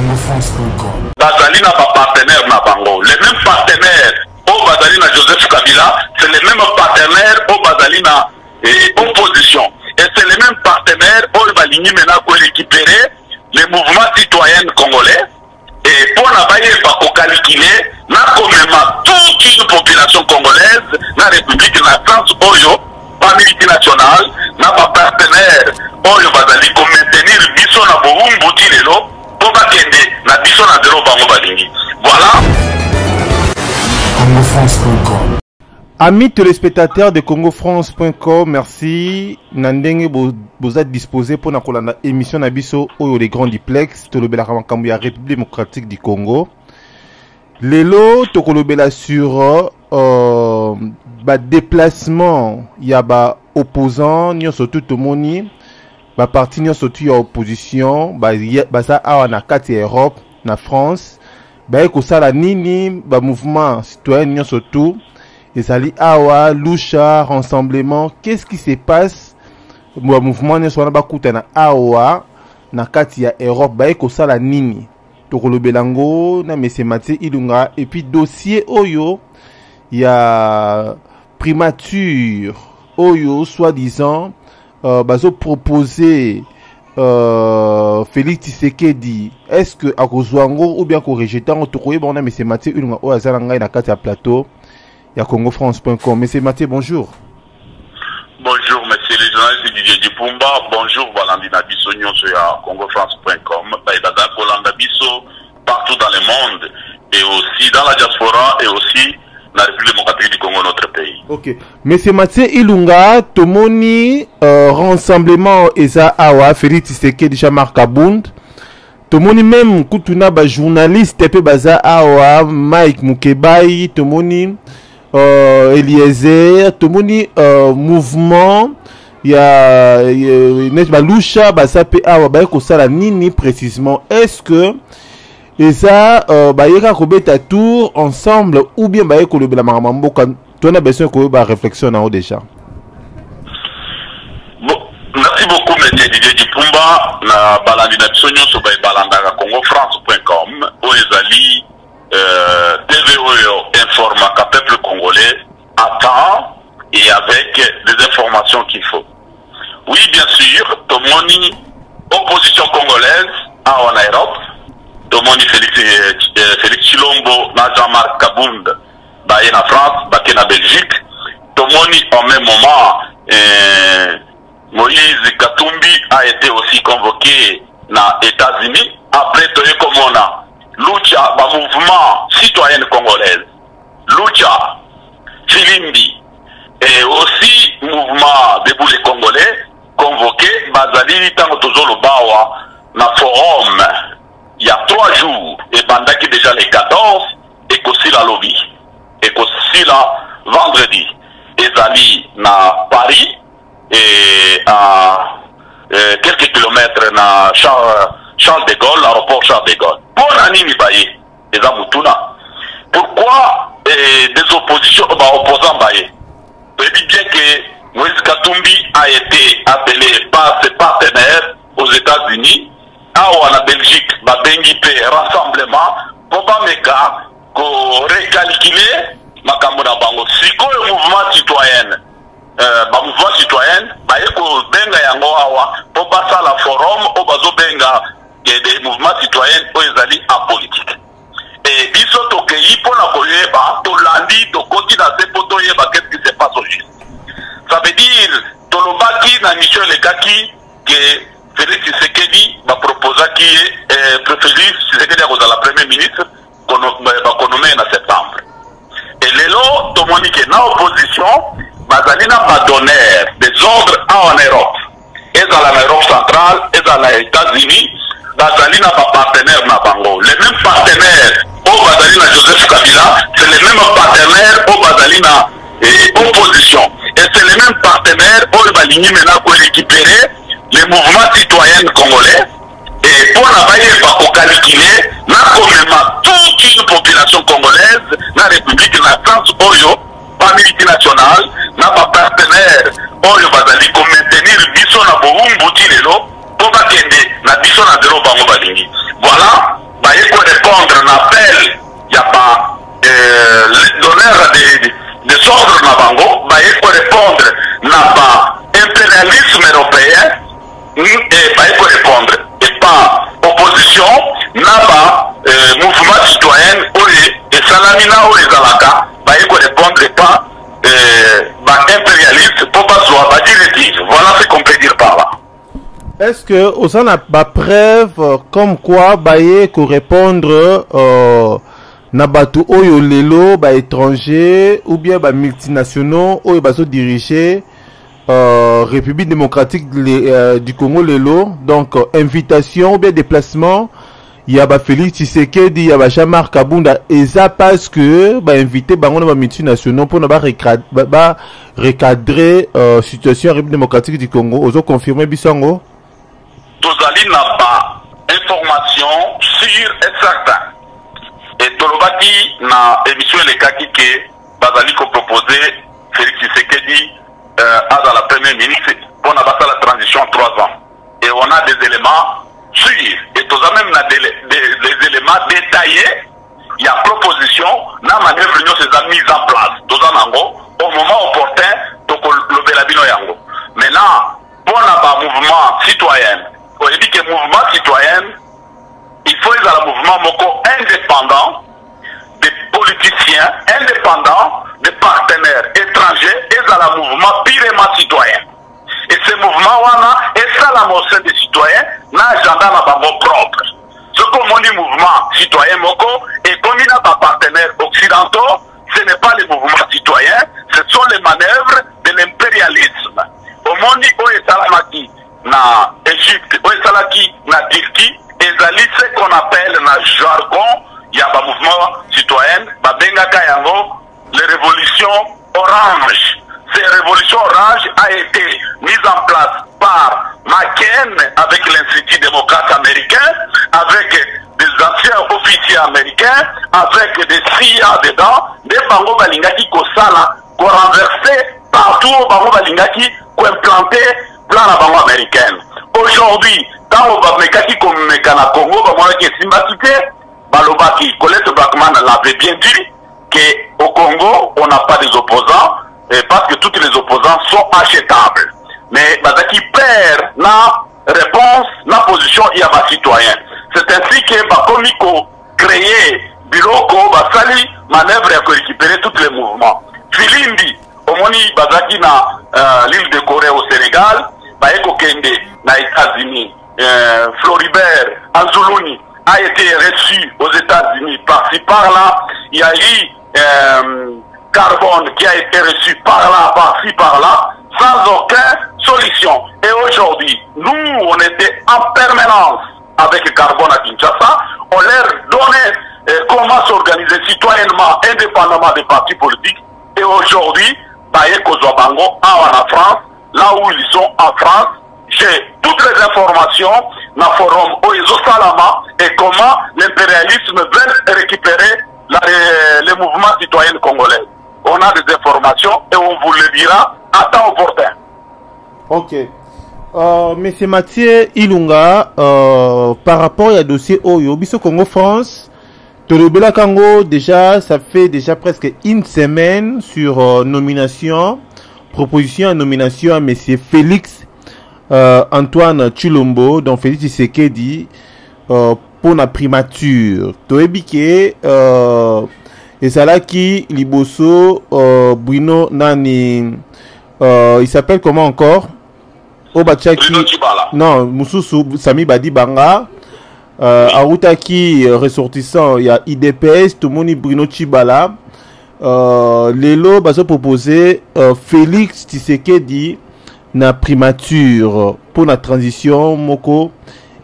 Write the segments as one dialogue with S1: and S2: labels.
S1: congofrance.com.
S2: Bazali na partenaire na bango. Les mêmes partenaires au Bazali na Joseph Kabila, c'est les mêmes partenaires au Bazali na opposition. Et c'est les mêmes partenaires au Baligny maintenant pour récupérer les mouvements citoyens congolais. Et pour la bailler pour calculer, na commémore toute une population congolaise, la République, la France, Oyo, pas multinationale, n'a pas partenaire, Oyo Bazali, pour maintenir biso na bohumbu tilelo, pour bakende, na biso na zéro bango balingi. Voilà.
S1: congofrance.com.
S3: Amis téléspectateurs de congofrance.com, merci. Nandenge vous êtes disposés pour la émission Nabiso Oyo les grands duplex, Tolobela Kamakambu République démocratique du Congo. Lelo Tokolobela sur déplacement, il y a opposants, ni surtout tout moni, parti ni surtout ya opposition, ça a na kati Europe, na France, ko sala nini, mouvement citoyen ni surtout. Et ça dit awa lusha rassemblement, qu'est-ce qui se passe le mouvement ne soit pas coûté na awa na kati ya Europe ko sala nini to kolobelango na monsieur Mathieu Ilunga et puis dossier oyo ya primature oyo soi-disant bazo proposer Félix Tshisekedi, est-ce que à kozwango ou bien ko rejeter on to koyeba na monsieur Mathieu Ilunga o azalanga na kati ya plateau. Il y a congofrance.com. Monsieur Mathieu, bonjour.
S2: Bonjour, monsieur le journaliste Didier Dupumba. Bonjour, Valandina Bissognon sur congofrance.com. Baïbada Kolanda Bisso, partout dans le monde, et aussi dans la diaspora, et aussi dans la République démocratique du Congo, notre pays. Ok.
S3: Monsieur Mathieu Ilunga, Tomoni, rassemblement Eza Awa, Félix Tshisekedi, Jean-Marc Abound. Tomoni même, Koutuna, journaliste, Tepe Baza Awa, Mike Mukebai, Tomoni. Eliezer, Tomoni mouvement, il y a Lusha, Basape Awa, ko sala nini précisément. Est-ce que ça yeka kobeta tour ensemble ou bien ko le bela marambo quand on a besoin ko ba réflexion en haut déjà.
S2: Bon, merci beaucoup monsieur Didier Dupumba na balandina bisonyo so ba balanda congofrance.com o ezali TVO informa qu'un peuple congolais attend et avec des informations qu'il faut. Oui, bien sûr, Tomoni, opposition congolaise en Europe, Tomoni Félix Chilombo, Jean-Marc Kabound, en France, en Belgique, Tomoni en même moment, Moïse Katumbi a été aussi convoqué dans les États-Unis, après Toye Komona. Lucha, mouvement citoyen congolaise, Lucha, Filimbi, et aussi mouvement debout les Congolais, convoqué, Bazali, Tangotozolo Bawa, na forum, il y a 3 jours, et Bandaki déjà les 14, et qu'aussi la lobby, et qu'aussi la vendredi, et Zali na Paris, et à quelques kilomètres na Charles de Gaulle, l'aéroport Charles de Gaulle. Pourquoi des oppositions, opposants baillés? Vous dites bien que Moïse Katumbi a été appelé par ses partenaires aux États-Unis, en Belgique, Bengi P, rassemblement, pour pas recalculer Makamuna Bango. Si le mouvement citoyen, mouvement citoyen, benga yango awa, pour passer la forum, au bazo benga des mouvements citoyens aux alliés apolitiques. Et ils sont au pays pour la koyeba, to landi, to koti na sepo to yeba, qu'est-ce qui se passe au juste. Ça veut dire, to lobaki na mission le kaki, que Félix Tshisekedi va proposer qui est préféré Tshisekedi à la première ministre, qu'on va nommer en septembre. Et les lots, to monique na opposition, bazalina va donner des ordres en Europe. Et dans l'Europe centrale, et dans les États-Unis, Bazali n'a pas partenaire na bango. Les mêmes partenaires au Bazali na Joseph Kabila, c'est les mêmes partenaires au Bazali na opposition. Et c'est les mêmes partenaires au Baligny maintenant pour récupérer les mouvements citoyens congolais. Et pour la bailler pas calculer, na commémore toute une population congolaise, la République, la France, Oyo, pas multinationale, n'a pas partenaire, Oyo Bazali pour maintenir biso na bohumbu tilelo. Voilà
S3: que au sein la preuve comme quoi baye ko répondre na batu oyo lelo ba étranger ou bien ba multinationaux oyo ba so diriger République démocratique du Congo lelo, donc invitation ou bien déplacement il y a Félix Tshisekedi, il y a Jean-Marc Kabunda et ça parce que ba invité bango na multinationaux pour na ba recadrer situation République démocratique du Congo. Ozo confirmer bisango
S2: tozali na ba information sûre et certain et tolobaki na émission elekaki ke bazali ko proposer Félix Tshisekedi à la première ministre pour la transition en 3 ans. Et on a des éléments sûrs. Et tout ça même des éléments détaillés. Il y a proposition, la manœuvre c'est mise en place. Tout ça au moment opportun, donc le Belabino Yango. Maintenant, pour le mouvement citoyen, on dit que le mouvement citoyen, il faut que le mouvement moko indépendant, des politiciens indépendants, des partenaires étrangers et dans le mouvement purement citoyen. Et ce mouvement est ça la motion des citoyens, n'a agenda na bango propre. Ce qu'on dit mouvement citoyen moko et comme il n'a pas partenaires occidentaux, ce n'est pas les mouvements citoyens, ce sont les manœuvres de l'impérialisme. Au monde où est salamaki na Égypte, où est salaki na Turquie, et ce qu'on appelle na jargon, il y a un mouvement citoyen, Babengaka Yango, les révolutions orange. Ces révolutions orange a été mise en place par McCain avec l'Institut démocrate américain, avec des anciens officiers américains, avec des CIA dedans, des Bango Balingaki Kosala, qu'on renversait partout au Bango Balingaki, qu'on implantait plan la Bango américaine. Aujourd'hui, quand on va Mekaki comme Mekana Congo, on va sympathiser. Balobaki, Colette Blackman l'avait bien dit qu'au Congo, on n'a pas des opposants parce que tous les opposants sont achetables. Mais Bazaki perd la réponse, la position, il y a des citoyens. C'est ainsi que Bakomiko créé bureau Basali manœuvre à récupérer tous les mouvements. Filimbi, Omoni Bazaki na l'île de Corée au Sénégal, Baeko Kende na États-Unis, Floribert, Anzuluni a été reçu aux États-Unis par-ci par-là. Il y a eu Carbone qui a été reçu par-là, par-ci par-là, sans aucune solution. Et aujourd'hui, nous, on était en permanence avec Carbone à Kinshasa. On leur donnait comment s'organiser citoyennement, indépendamment des partis politiques. Et aujourd'hui, Bayeko Zwabango, en France, là où ils sont en France, j'ai toutes les informations dans le forum Oezo Salama et comment l'impérialisme veut récupérer les mouvements citoyens congolais. On a des informations et on vous le dira à temps opportun.
S3: Ok. Monsieur Mathieu Ilunga, par rapport au dossier Oyo, Biso Congo France, Tolobela Kango, déjà, ça fait déjà presque une semaine sur nomination, proposition à nomination à Monsieur Félix Antoine Chilombo, donc Félix Tshisekedi, pour la primature. Toebike, et ça là qui, Liboso, Bruno Nani, il s'appelle comment encore? Obachaki. Non, Moussousou, Sami Badi Banga. Arutaki, ressortissant, il y a IDPS, Tomoni Bruno Chibala. Lelo, Baso proposé Félix Tshisekedi na primature pour la transition Moko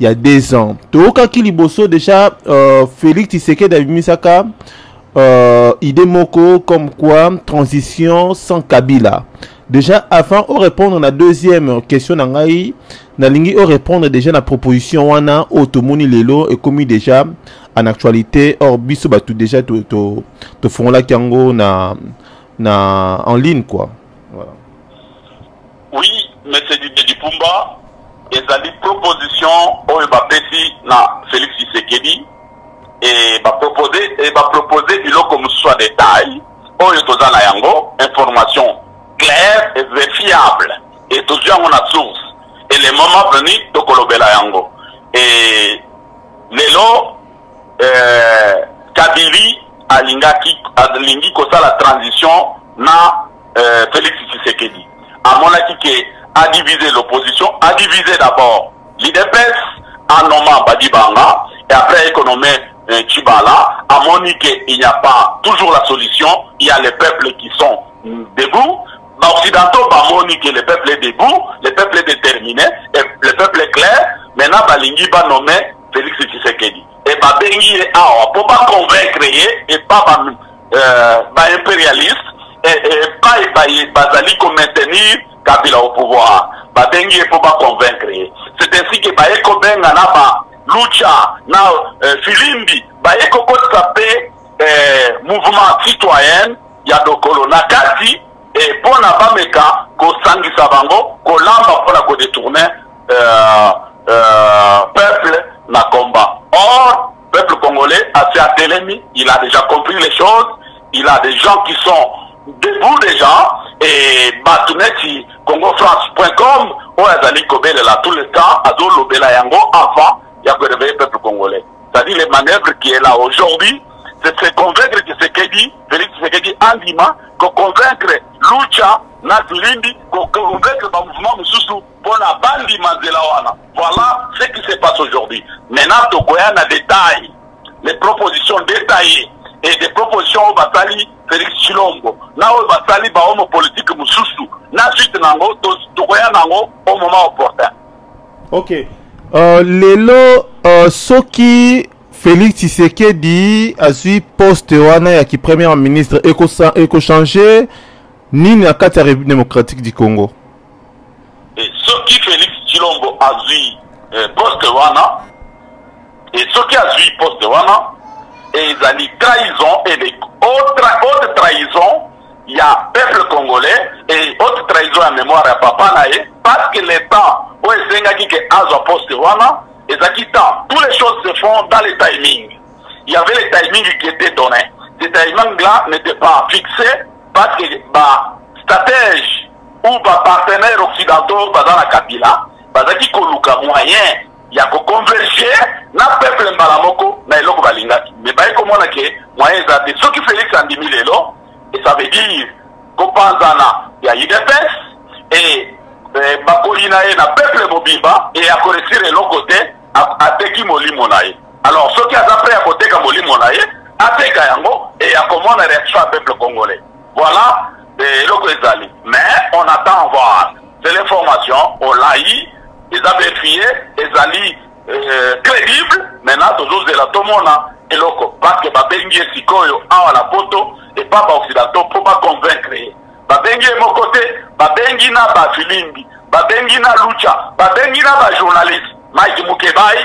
S3: il y a 2 ans. Toka Kiliboso déjà Félix Tshisekedi Abimisaka idée Moko comme quoi transition sans Kabila. Déjà avant de répondre à la deuxième question nangai na lingi o répondre déjà la proposition wana Otomoni Lelo et commis déjà en actualité or biso batu déjà to font la kango na en ligne quoi. Voilà.
S2: Oui, monsieur Dipumba, il y a des propositions où il va péter na Félix Tshisekedi et va proposer il comme soit détail où il y a yango information claire et vérifiable et toujours on a source et les moments venus de kolobela yango et lelo Kabili alingi kosa la transition na Félix Tshisekedi. À mon avis, a divisé l'opposition, a divisé d'abord l'IDPS en nommant Badibanga et après économie Chibala a moniqué il n'y a pas toujours la solution, il y a les peuples qui sont debout. Occidentaux ba moniqué le peuple est debout, le peuple est déterminé, et le peuple est clair. Maintenant Balingi va nommer Félix Tshisekedi. Et Babengi est pour pas convaincre et pas impérialiste et pas Bazali comme maintenir Kabila au pouvoir. Babengi est pour pas convaincre. C'est ainsi que Baeko Benga na ba Lucha na Filimbi Baeko Kotape mouvement citoyen ya dokolo na kati et pour na bameka ko sangisa bango ko lamba pour la ko détourner peuple na combat. Or peuple congolais a fait Atelemi, il a déjà compris les choses, il a des gens qui sont debout déjà et Batuneti CongoFrance.com où Azali Kobele là tout le temps Azol Lobela Yango avant il y a que réveiller le peuple congolais. C'est-à-dire les manœuvres qui est là aujourd'hui, c'est de convaincre que ce qu'il dit, Félix Tshisekedi Andima, qu'on convaincre Lucha, Nazulindi, qu'on convaincre le mouvement Moussoussou pour la bande Mazelawana. Voilà ce qui se passe aujourd'hui. Maintenant, Tokoya a détaillé, les propositions détaillées et des propositions au Batali Félix Chilombo. Na au Batali Baomo politique Moussoussou. Na suite Nango, Tokoya Nango au moment opportun.
S3: Ok. Lelo, Soki Félix Tshisekedi a su poste wana ya ki premier ministre eko changer nini na kati ya République démocratique du Congo.
S2: Et Soki Félix Chilombo a su poste wana et Soki a su poste wana et ils ont des trahisons et des autres trahisons. Il y a peuple congolais et autre trahison à mémoire à Papa Naé parce que l'État où est-ce que Azo poste wana et toutes les choses se font dans les timings. Il y avait les timings qui étaient donnés. Ces timings-là n'étaient pas fixés parce que stratège ou partenaires occidentaux dans la Kabila, qui koluka moyen, il y a que converger na peuple mbalamoko na eloko balingaki. Mais comment on a que moyen zate ceux qui Félix Andimi lelo et ça veut dire qu'on pense il y a IDPS et Bakolina et na peuple Mobimba et à corriger l'autre côté à Teki Molimo nae. Alors ceux qui ont après à côté de Molimo nae, à Teka Yango et à comment on réaction au peuple congolais. Voilà l'autre ezali. Mais on attend voir. C'est l'information, on l'a eu, ils avaient fié, ezali crédible. Maintenant toujours de la tomona et l'autre parce que Babengi et Sikoyo à la photo et pas occidentaux pour pas convaincre. Babengi est mon côté, Babengi na Bafilimbi, Babengi na Lucha, Babengi na ba journaliste, Mike Mukebai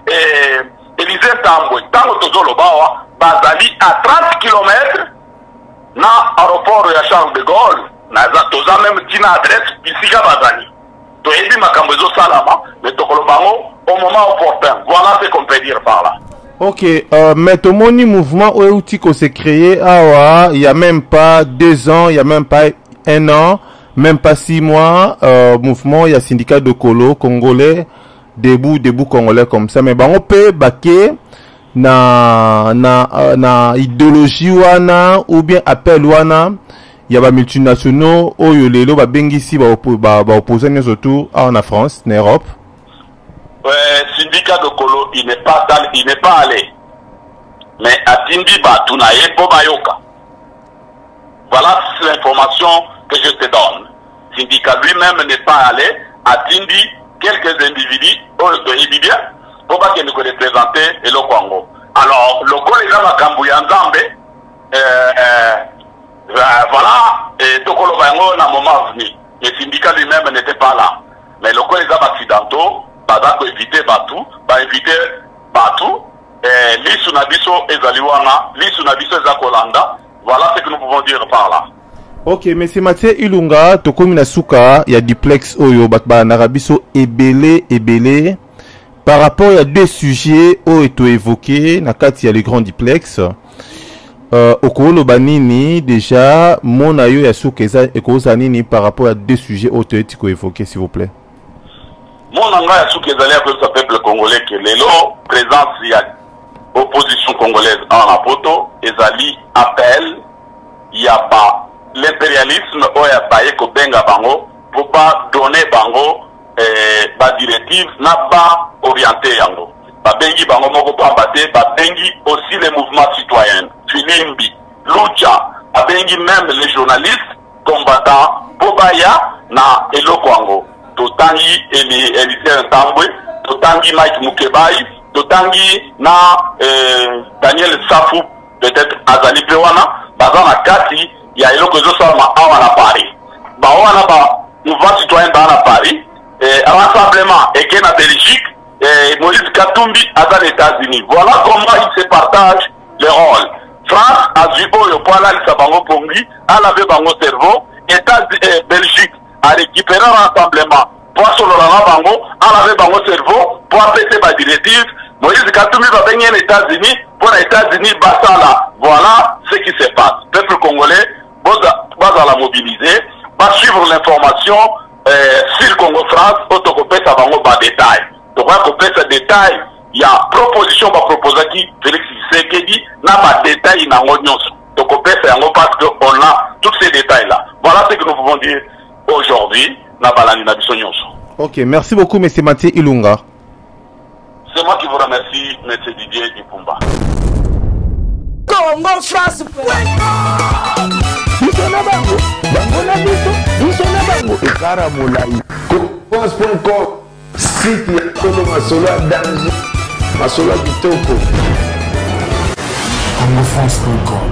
S2: et Élisée Tambwe. Tango Tozolo Bawa, Bazali à 30 km na aéroport ya Charles de Gaulle, na Toza même tina adresse, Bisika Bazali. Toyebi Makambezo Salama, mais Tokolo Bango au moment opportun. Voilà ce qu'on peut dire par là.
S3: Ok, mais tout mon mouvement outil qu'on s'est créé, il y a même pas 2 ans, il y a même pas 1 an, même pas 6 mois, mouvement, il y a syndicat de colo congolais, debout congolais comme ça, mais bon, on peut baquer na idéologie wana ou bien appel wana, il y a des multinationaux, oyolelo, ba bengisi, ba opposants surtout en France, en Europe.
S2: Syndicat de Colo, il n'est pas allé. Mais à Tindi Batunaye Bobayoka. Voilà l'information que je te donne. Syndicat lui-même n'est pas allé. À Tindi, quelques individus ont été bien pour pas qu'ils nous représenter et le Congo. Alors, le Congo est dans la Kambouyanzambe. Voilà, et Tokolo Bango n'a moment venu. Le syndicat lui-même n'était pas là. Mais le Congo est dans l'accidentaux. Baza ko éviter batou, ba éviter batou, lisu na biso ezaliwana, lisu na biso ezakolanda. Voilà ce que nous pouvons dire par là.
S3: Ok, mais c'est Mathieu Ilunga, tokomi na suka, il y a duplex oyo batba na rabiso ebele. Par rapport à 2 sujets oyo eto évoqué na kati ya les grands duplex. Okolo banini déjà mon ayo ya suka eza ekoza nini par rapport à 2 sujets oyo eto évoqué s'il vous plaît.
S2: Mon anga ya souki ezali avec le peuple congolais que lelo présence ya opposition congolaise en la poto ezali appel ya ba l'impérialisme oya baye ko benga bango pour pas donner bango ba directive na ba orienté yango babengi bango moko pamba te babengi aussi les mouvements citoyens Filimbi Lucha babengi même les journalistes combattants Bobaya na eloko yango totangi Elisée Ntambwe totangi Mike Mukebai totangi na Daniel Safu peut-être azali pe wana baza na kati ya eloko ezosalama awa na Paris bawana ba mouvement citoyen ba na Paris rassemblement et na Belgique Moïse Katumbi à les États-Unis. Voilà comment ils se partagent les rôles. France a vu Oyo Poala Lissabango Pongi, a lavé Bango cerveau, Belgique a récupéré un rassemblement pour Solorana Bango, a lavé Bango cerveau, pour appeler ma directive. Moïse Katumbi va venir aux États-Unis, pour les États-Unis, Bassala. Voilà ce qui se passe. Peuple congolais, va la mobiliser, va suivre l'information sur le Congo-France, autocopé ça va en détail. Donc, on va ce détail. Il y a proposition, on va proposer qui Félix Tshisekedi n'a pas de détail dans l'oignon. Donc, on peut faire parce qu'on a tous ces détails-là. Voilà ce que nous pouvons dire aujourd'hui.
S3: Ok, merci beaucoup, M. Mathieu Ilunga.
S2: C'est moi qui vous remercie, M. Didier Dupumba.
S1: Congo France. Site ya Kolo Masolo danger Masolo kitoko. Congo France.com